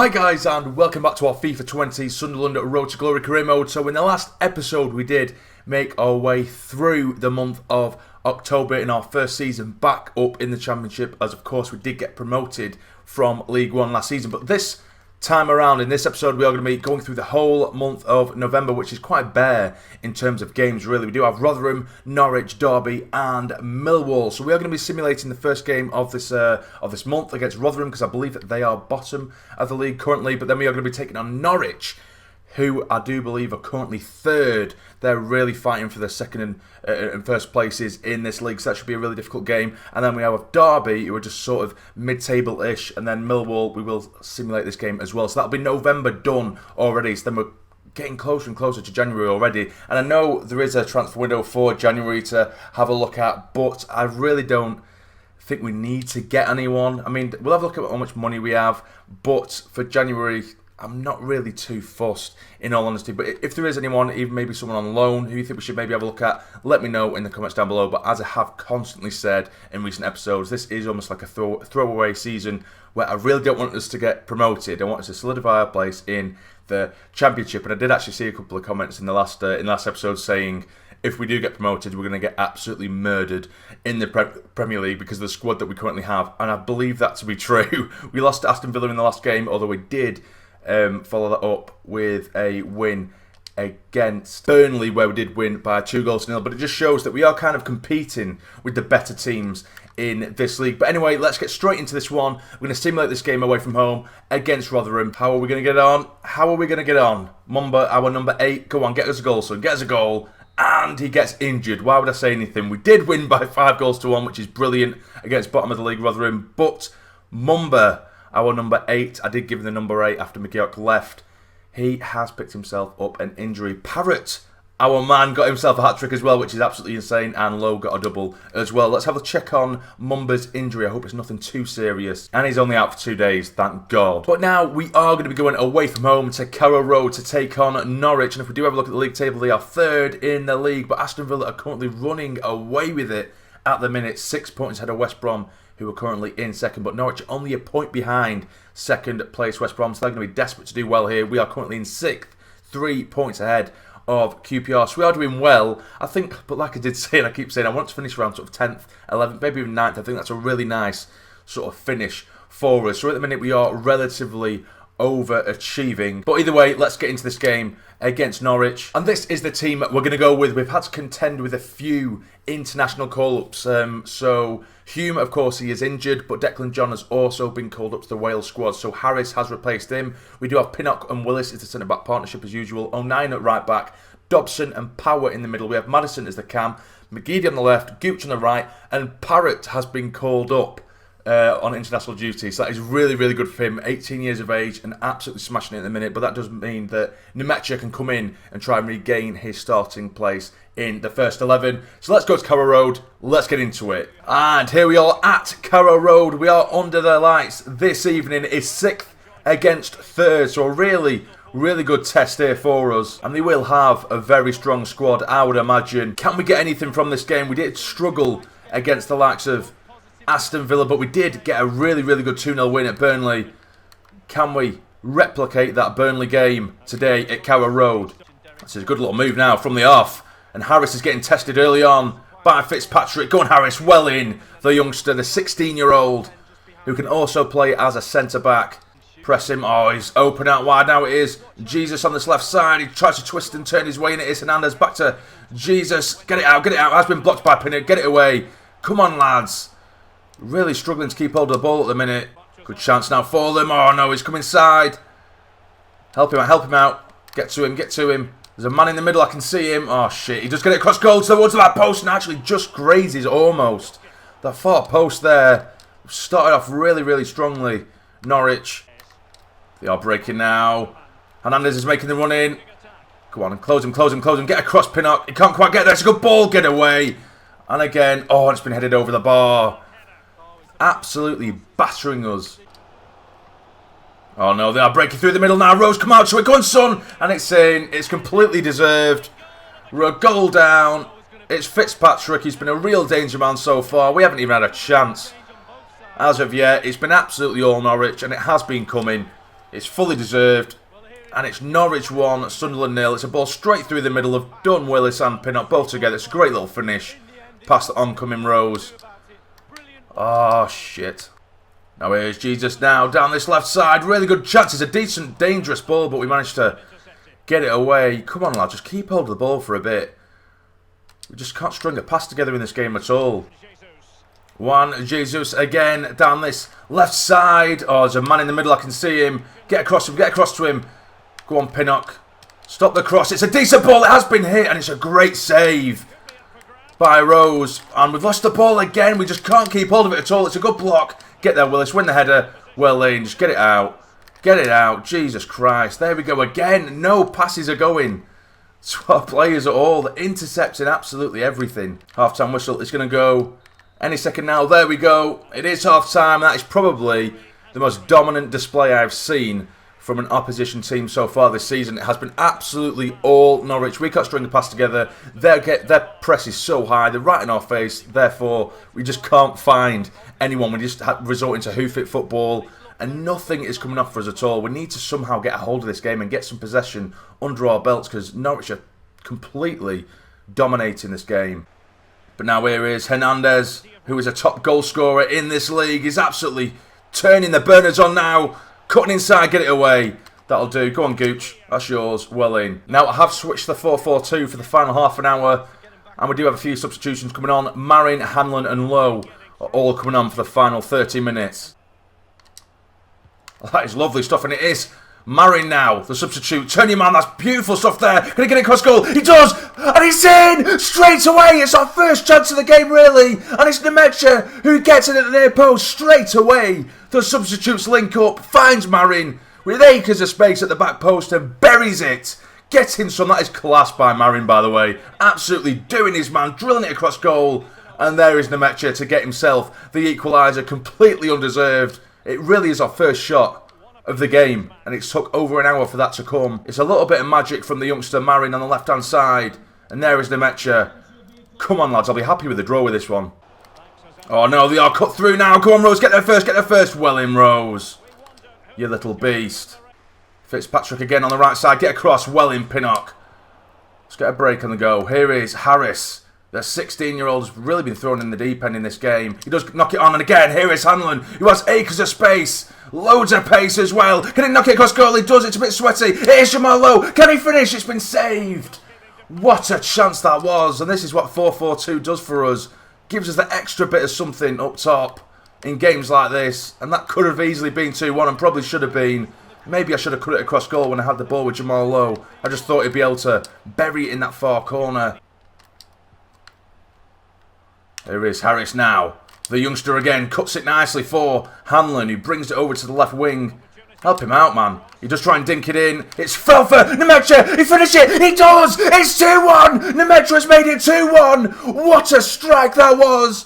Hi guys and welcome back to our FIFA 20 Sunderland Road to Glory career mode. So in the last episode we did make our way through the month of October in our first season back up in the Championship, as of course we did get promoted from League One last season. But this time around, in this episode, we are going to be going through the whole month of November, which is quite bare in terms of games, really. We do have Rotherham, Norwich, Derby, and Millwall. So we are going to be simulating the first game of this month against Rotherham, because I believe that they are bottom of the league currently. But then we are going to be taking on Norwich, who I do believe are currently third. They're really fighting for the second and first places in this league, so that should be a really difficult game. And then we have Derby, who are just sort of mid-table-ish, and then Millwall, we will simulate this game as well. So that'll be November done already, so then we're getting closer and closer to January already. And I know there is a transfer window for January to have a look at, but I really don't think we need to get anyone. I mean, we'll have a look at how much money we have, but for January, I'm not really too fussed, in all honesty. But if there is anyone, even maybe someone on loan, who you think we should maybe have a look at, let me know in the comments down below. But as I have constantly said in recent episodes, this is almost like a throwaway season where I really don't want us to get promoted. I want us to solidify our place in the Championship. And I did actually see a couple of comments in the last episode saying, if we do get promoted, we're going to get absolutely murdered in the Premier League because of the squad that we currently have. And I believe that to be true. We lost to Aston Villa in the last game, although we did follow that up with a win against Burnley, where we did win by 2-0. But it just shows that we are kind of competing with the better teams in this league. But anyway, let's get straight into this one. We're going to simulate this game away from home against Rotherham. How are we going to get on? Mumba, our number 8. Go on, get us a goal, son. Get us a goal. And he gets injured. Why would I say anything? We did win by 5-1, which is brilliant against bottom of the league Rotherham. But Mumba, our number 8, I did give him the number 8 after McGeoch left. He has picked himself up an injury. Parrott, our man, got himself a hat-trick as well, which is absolutely insane. And Lowe got a double as well. Let's have a check on Mumba's injury. I hope it's nothing too serious. And he's only out for 2 days, thank God. But now we are going to be going away from home to Carrow Road to take on Norwich. And if we do have a look at the league table, they are third in the league. But Aston Villa are currently running away with it at the minute. 6 points ahead of West Brom, who are currently in second, but Norwich only a point behind second place West Brom, so they're going to be desperate to do well here. We are currently in 6th, 3 points ahead of QPR, so we are doing well, I think. But like I did say, and I keep saying, I want to finish around sort of 10th, 11th, maybe even 9th. I think that's a really nice sort of finish for us. So at the minute we are relatively overachieving. But either way, let's get into this game against Norwich. And this is the team we're going to go with. We've had to contend with a few international call-ups. So Hume, of course, he is injured, but Declan John has also been called up to the Wales squad. So Harris has replaced him. We do have Pinnock and Willis as the centre-back partnership as usual. O'Nien at right-back. Dobson and Power in the middle. We have Maddison as the cam. McGeady on the left. Gooch on the right. And Parrott has been called up on international duty, so that is really, really good for him. 18 years of age and absolutely smashing it in the minute, but that does mean that Nemecha can come in and try and regain his starting place in the first 11. So let's go to Carrow Road, let's get into it. And here we are at Carrow Road. We are under the lights this evening. It's 6th against 3rd, so a really, really good test here for us. And they will have a very strong squad, I would imagine. Can we get anything from this game? We did struggle against the likes of Aston Villa, but we did get a really, really good 2-0 win at Burnley. Can we replicate that Burnley game today at Carrow Road? This is a good little move now from the off. And Harris is getting tested early on by Fitzpatrick. Go on, Harris, well in. The youngster, the 16-year-old, who can also play as a centre-back. Press him. Oh, he's open out wide now. It is Jesus on this left side. He tries to twist and turn his way in. It is Hernandez. Back to Jesus. Get it out, get it out. Has been blocked by Pinnock. Get it away. Come on, lads. Really struggling to keep hold of the ball at the minute. Good chance now for them. Oh no, he's come inside. Help him out, help him out. Get to him, get to him. There's a man in the middle, I can see him. Oh shit, he does get it across goal towards that post and actually just grazes almost the far post there. Started off really, really strongly. Norwich. They are breaking now. Hernandez is making the run in. Go on and close him, close him, close him. Get across Pinnock. He can't quite get there. It's a good ball. Get away. And again, oh, it's been headed over the bar. Absolutely battering us. Oh no, they are breaking through the middle now. Rose, come out to it. Go on, son. And it's in. It's completely deserved. We're a goal down. It's Fitzpatrick. He's been a real danger man so far. We haven't even had a chance as of yet. It's been absolutely all Norwich, and it has been coming. It's fully deserved. And it's Norwich 1, Sunderland 0. It's a ball straight through the middle of Dunn, Willis and Pinnock both together. It's a great little finish. Past the oncoming Rose. Oh, shit. Now here's Jesus now down this left side. Really good chance. It's a decent, dangerous ball, but we managed to get it away. Come on, lad. Just keep hold of the ball for a bit. We just can't string a pass together in this game at all. Juan Jesus again down this left side. Oh, there's a man in the middle. I can see him. Get across him. Get across to him. Go on, Pinnock. Stop the cross. It's a decent ball. It has been hit, and it's a great save by Rose. And we've lost the ball again. We just can't keep hold of it at all. It's a good block. Get there, Willis. Win the header. Well in. Just get it out. Get it out. Jesus Christ. There we go again. No passes are going to our players at all. They're intercepting absolutely everything. Half-time whistle is going to go any second now. There we go. It is half-time. That is probably the most dominant display I've seen from an opposition team so far this season. It has been absolutely all Norwich. We can't string a pass together. Their press is so high. They're right in our face. Therefore, we just can't find anyone. We just resort into hoof-it football. And nothing is coming off for us at all. We need to somehow get a hold of this game and get some possession under our belts, because Norwich are completely dominating this game. But now here is Hernandez, who is a top goal scorer in this league. He's absolutely turning the burners on now. Cutting inside, get it away. That'll do. Go on, Gooch. That's yours. Well in. Now, I have switched the 4-4-2 for the final half an hour. And we do have a few substitutions coming on. Marin, Hanlon and Lowe are all coming on for the final 30 minutes. That is lovely stuff, and it is Marin now, the substitute. Turn your man, that's beautiful stuff there. Can he get it across goal? He does! And he's in! Straight away! It's our first chance of the game, really! And it's Nemecha who gets it at the near post straight away. The substitutes link up, finds Marin with acres of space at the back post and buries it. Getting some, that is class by Marin, by the way. Absolutely doing his man, drilling it across goal. And there is Nemecha to get himself the equaliser, completely undeserved. It really is our first shot of the game, and it took over an hour for that to come. It's a little bit of magic from the youngster Marin on the left-hand side. And there is Nemecha. Come on, lads, I'll be happy with the draw with this one. Oh, no, they are cut through now. Come on, Rose, get there first, get there first. Well in, Rose. You little beast. Fitzpatrick again on the right side. Get across. Well in, Pinnock. Let's get a break on the go. Here is Harris. The 16-year-old has really been thrown in the deep end in this game. He does knock it on, and again, here is Hanlon, who has acres of space. Loads of pace as well. Can he knock it across goal? He does. It's a bit sweaty. It is Jamal Lowe. Can he finish? It's been saved. What a chance that was. And this is what 4-4-2 does for us. Gives us that extra bit of something up top in games like this. And that could have easily been 2-1 and probably should have been. Maybe I should have cut it across goal when I had the ball with Jamal Lowe. I just thought he'd be able to bury it in that far corner. There is Harris now. The youngster again cuts it nicely for Hanlon, who brings it over to the left wing. Help him out, man. He does try and dink it in. It's fell for Nemecha. He finished it. He does. It's 2-1. Nemecha has made it 2-1. What a strike that was.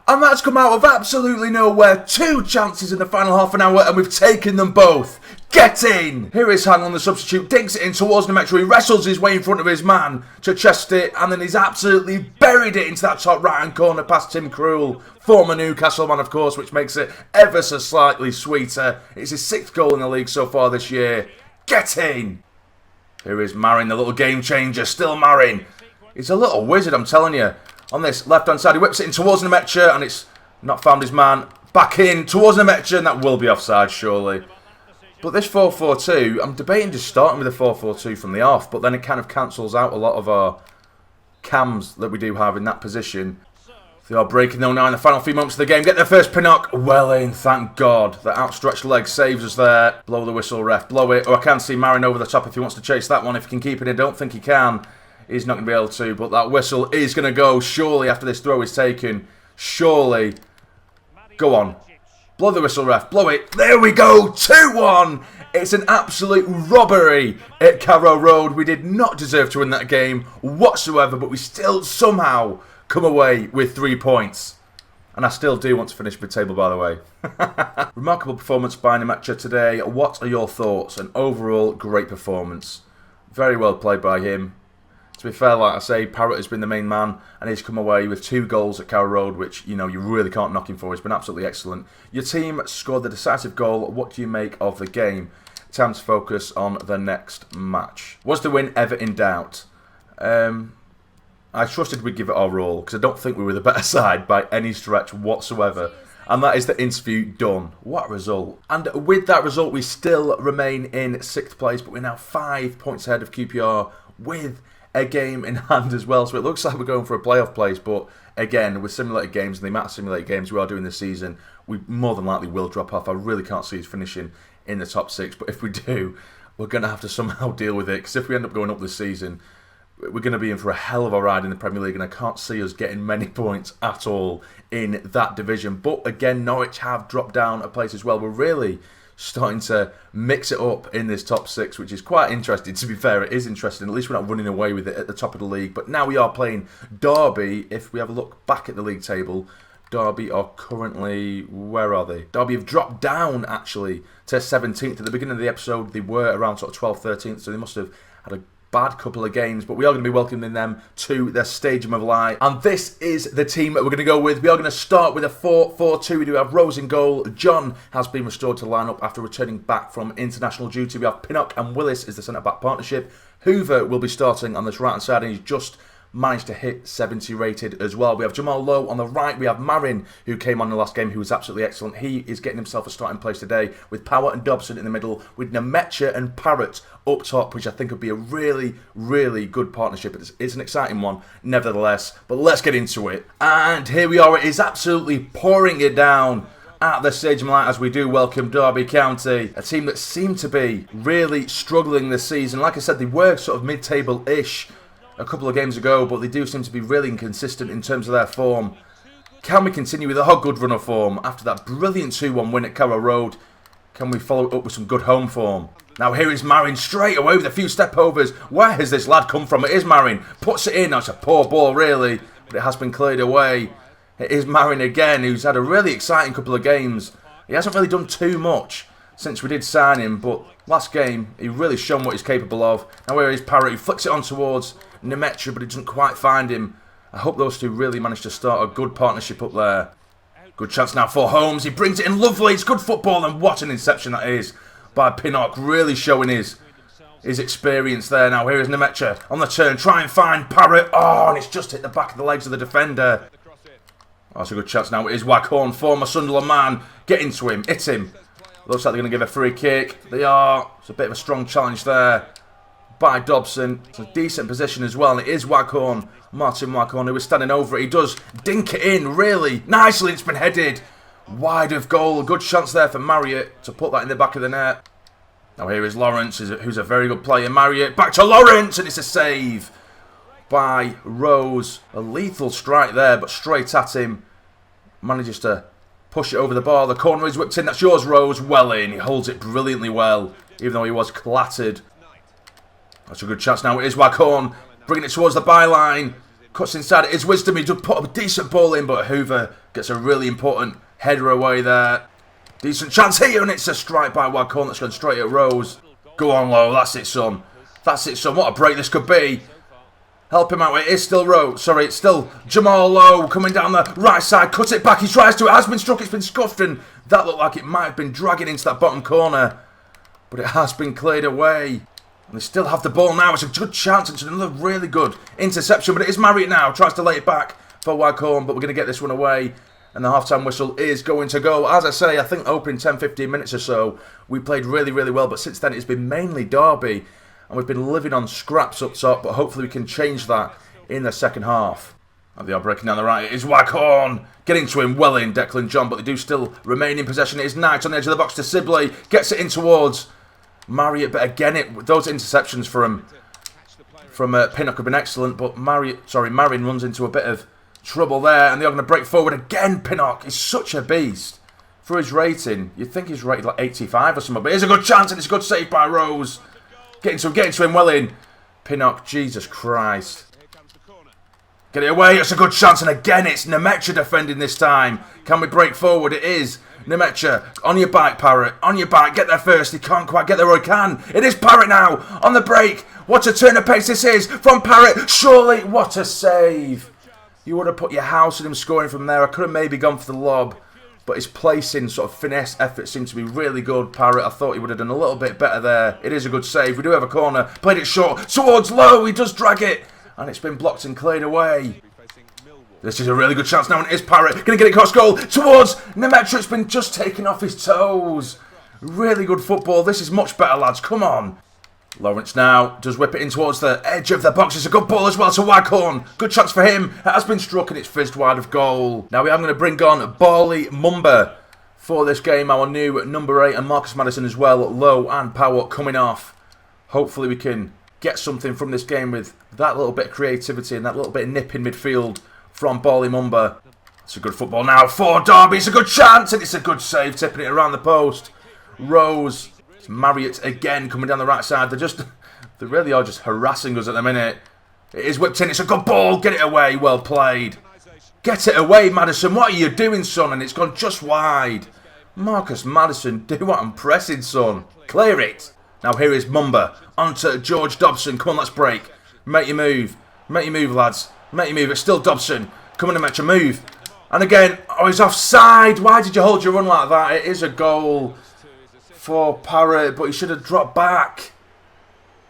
And that's come out of absolutely nowhere. 2 chances in the final half an hour, and we've taken them both. Get in! Here is Hanlon, the substitute, dinks it in towards Nemecha. He wrestles his way in front of his man to chest it, and then he's absolutely buried it into that top right-hand corner past Tim Krul. Former Newcastle man, of course, which makes it ever so slightly sweeter. It's his 6th goal in the league so far this year. Get in! Here is Marin, the little game changer. Still Marin. He's a little wizard, I'm telling you. On this left-hand side, he whips it in towards Nemecha, and it's not found his man. Back in towards Nemecha, and that will be offside, surely. But this 4-4-2, I'm debating just starting with a 4-4-2 from the off, but then it kind of cancels out a lot of our cams that we do have in that position. They are breaking though now in the final few moments of the game. Get their first Pinnock. Well in, thank God. The outstretched leg saves us there. Blow the whistle, ref. Blow it. Oh, I can see Marin over the top if he wants to chase that one. If he can keep it, I don't think he can. He's not going to be able to, but that whistle is going to go, surely, after this throw is taken. Surely. Go on. Blow the whistle, ref. Blow it. There we go. 2-1. It's an absolute robbery at Carrow Road. We did not deserve to win that game whatsoever, but we still somehow come away with 3 points. And I still do want to finish mid-table, by the way. Remarkable performance by Nemecha today. What are your thoughts? An overall great performance. Very well played by him. To be fair, like I say, Parrott has been the main man, and he's come away with 2 goals at Carrow Road, which, you know, you really can't knock him for. He's been absolutely excellent. Your team scored the decisive goal. What do you make of the game? time to focus on the next match. Was the win ever in doubt? I trusted we'd give it our all, because I don't think we were the better side by any stretch whatsoever. And that is the interview done. What a result. And with that result, we still remain in 6th place, but we're now 5 points ahead of QPR with a game in hand as well. So it looks like we're going for a playoff place, but again, with simulated games and the amount of simulated games we are doing this season, we more than likely will drop off. I really can't see us finishing in the top 6, but if we do, we're going to have to somehow deal with it, because if we end up going up this season, we're going to be in for a hell of a ride in the Premier League, and I can't see us getting many points at all in that division. But again, Norwich have dropped down a place as well. We're really starting to mix it up in this top 6, which is quite interesting. To be fair, it is interesting. At least we're not running away with it at the top of the league. But now we are playing Derby. If we have a look back at the league table, Derby are currently, where are they? Derby have dropped down actually to 17th. At the beginning of the episode, they were around sort of 12th, 13th, so they must have had a bad couple of games, but we are going to be welcoming them to their stadium of light. And this is the team that we're going to go with. We are going to start with a 4-4-2. We do have Rose in goal. John has been restored to line up after returning back from international duty. We have Pinnock and Willis as the centre-back partnership. Hoover will be starting on this right-hand side, and he's just managed to hit 70 rated as well. We have Jamal Lowe on the right. We have Marin, who came on the last game, who was absolutely excellent. He is getting himself a starting place today, with Power and Dobson in the middle, with Nemecha and Parrott up top, which I think would be a really, really good partnership. It's an exciting one, nevertheless. But let's get into it. And here we are. It is absolutely pouring it down at the Stadium Light as we do welcome Derby County, a team that seemed to be really struggling this season. Like I said, they were sort of mid-table-ish a couple of games ago, but they do seem to be really inconsistent in terms of their form. Can we continue with a good run of form after that brilliant 2-1 win at Carrow Road? Can we follow it up with some good home form? Now here is Marin straight away with a few step overs. Where has this lad come from? It is Marin. Puts it in. That's a poor ball really, but it has been cleared away. It is Marin again, who's had a really exciting couple of games. He hasn't really done too much since we did sign him, but last game he really shown what he's capable of. Now here is Parrott, who flicks it on towards Nemecha, but he doesn't quite find him. I hope those two really manage to start a good partnership up there. Good chance now for Holmes. He brings it in lovely. It's good football, and what an interception that is by Pinnock. Really showing his experience there. Now here is Nemecha on the turn. Try and find Parrott. Oh, and it's just hit the back of the legs of the defender. Oh, that's a good chance now. It is Waghorn, former Sunderland man. Get into him. Hit him. Looks like they're going to give a free kick. They are. It's a bit of a strong challenge there by Dobson. It's a decent position as well, and it is Waghorn, Martin Waghorn, who is standing over it. He does dink it in really nicely. It's been headed wide of goal. A good chance there for Marriott to put that in the back of the net. Now here is Lawrence, who's a very good player. Marriott back to Lawrence, and it's a save by Rose. A lethal strike there, but straight at him. Manages to push it over the bar. The corner is whipped in. That's yours, Rose. Well in. He holds it brilliantly well, even though he was clattered. That's a good chance now. It is Waghorn bringing it towards the byline. Cuts inside. It is Wisdom. He does put a decent ball in, but Hoover gets a really important header away there. Decent chance here, and it's a strike by Waghorn that's gone straight at Rose. Go on, Lowe. That's it, son. That's it, son. What a break this could be. Help him out. It is still Rose. Sorry, it's still Jamal Lowe coming down the right side. Cuts it back. He tries to. It has been struck. It's been scuffed, and that looked like it might have been dragging into that bottom corner, but it has been cleared away. And they still have the ball now. It's a good chance. It's another really good interception. But it is Marriott now. Tries to lay it back for Waghorn. But we're going to get this one away. And the half-time whistle is going to go. As I say, I think opening 10-15 minutes or so, we played really, really well. But since then, it's been mainly Derby. And we've been living on scraps up top. But hopefully we can change that in the second half. And they are breaking down the right. It is Waghorn. Getting to him well in, Declan John. But they do still remain in possession. It is Knight on the edge of the box to Sibley. Gets it in towards Marriott, but again, those interceptions from Pinnock have been excellent, but Marin runs into a bit of trouble there, and they're going to break forward again. Pinnock is such a beast for his rating. You'd think he's rated like 85 or something, but here's a good chance, and it's a good save by Rose. Getting to him well in. Pinnock, Jesus Christ. Get it away, it's a good chance, and again, it's Nemecha defending this time. Can we break forward? It is Nemecha, on your bike, Parrott. On your bike, get there first. He can't quite get there, or he can. It is Parrott now, on the break. What a turn of pace this is from Parrott. Surely, what a save. You would have put your house on him scoring from there. I could have maybe gone for the lob, but his placing, sort of finesse effort seemed to be really good. Parrott, I thought he would have done a little bit better there. It is a good save. We do have a corner. Played it short towards Lowe. He does drag it. And it's been blocked and cleared away. This is a really good chance now, and it is Parrott. Going to get it across goal towards Nemetra. It's been just taken off his toes. Really good football. This is much better, lads. Come on. Lawrence now does whip it in towards the edge of the box. It's a good ball as well to Waghorn. Good chance for him. It has been struck and it's fizzed wide of goal. Now we are going to bring on Barley Mumba for this game. Our new number 8 and Marcus Maddison as well. Low and Power coming off. Hopefully we can get something from this game with that little bit of creativity and that little bit of nip in midfield from Barley Mumba. It's a good football now for Derby. It's a good chance and it's a good save, tipping it around the post. Rose. Marriott again coming down the right side. They really are just harassing us at the minute. It is whipped in. It's a good ball. Get it away. Well played. Get it away, Maddison. What are you doing, son? And it's gone just wide. Marcus Maddison, do what I'm pressing, son. Clear it. Now here is Mumba. Onto George Dobson. Come on, let's break. Make your move. Make your move, lads. Make your move. It's still Dobson. Come on and make your move. And again, oh, he's offside. Why did you hold your run like that? It is a goal for Parrott, but he should have dropped back.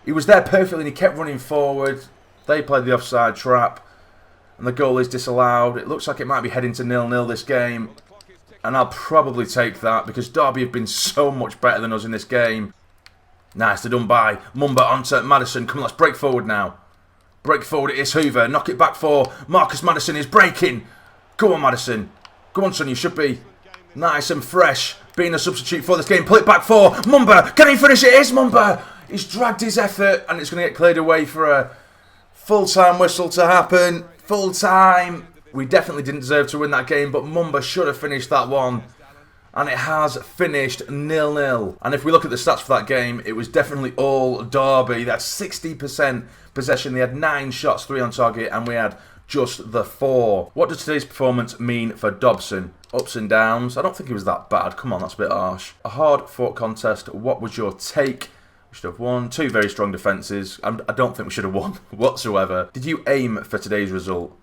He was there perfectly and he kept running forward. They played the offside trap and the goal is disallowed. It looks like it might be heading to 0-0 this game, and I'll probably take that because Derby have been so much better than us in this game. Nicely done by Mumba onto Maddison. Come on, let's break forward now. Break forward, it is Hoover. Knock it back for Marcus Maddison is breaking. Go on, Maddison. Go on, son, you should be nice and fresh. Being a substitute for this game. Pull it back for Mumba. Can he finish it? It is Mumba. He's dragged his effort and it's going to get cleared away for a full-time whistle to happen. Full-time. We definitely didn't deserve to win that game, but Mumba should have finished that one. And it has finished 0-0. And if we look at the stats for that game, it was definitely all Derby. That's 60% possession. They had 9 shots, 3 on target, and we had just the 4. What does today's performance mean for Dobson? Ups and downs. I don't think it was that bad. Come on, that's a bit harsh. A hard-fought contest. What was your take? We should have won. 2 very strong defences. I don't think we should have won whatsoever. Did you aim for today's result?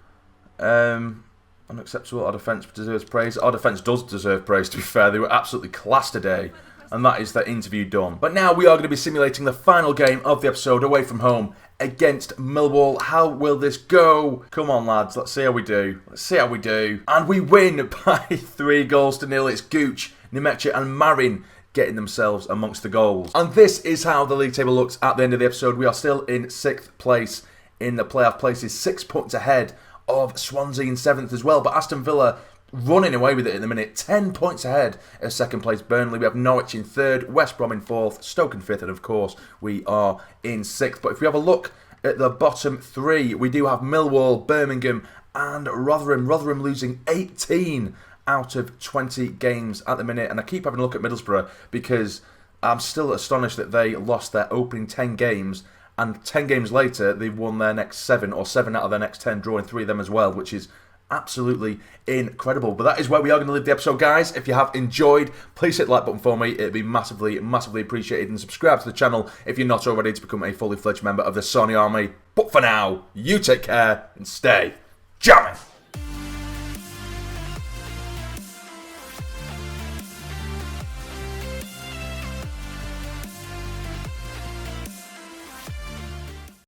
Unacceptable. Our defence deserves praise. Our defence does deserve praise, to be fair. They were absolutely class today. And that is their interview done. But now we are going to be simulating the final game of the episode away from home against Millwall. How will this go? Come on, lads. Let's see how we do. Let's see how we do. And we win by 3-0. It's Gooch, Nemetra and Marin getting themselves amongst the goals. And this is how the league table looks at the end of the episode. We are still in 6th place in the playoff places. 6 points ahead of Swansea in 7th as well. But Aston Villa running away with it in the minute. 10 points ahead of 2nd place Burnley. We have Norwich in 3rd, West Brom in 4th, Stoke in 5th, and of course we are in 6th. But if we have a look at the bottom 3, we do have Millwall, Birmingham and Rotherham. Rotherham losing 18 out of 20 games at the minute. And I keep having a look at Middlesbrough because I'm still astonished that they lost their opening 10 games. And 10 games later, they've won their next 7 or 7 out of their next 10, drawing 3 of them as well, which is absolutely incredible. But that is where we are going to leave the episode, guys. If you have enjoyed, please hit the like button for me. It'd be massively, massively appreciated. And subscribe to the channel if you're not already to become a fully fledged member of the Sony Army. But for now, you take care and stay jamming.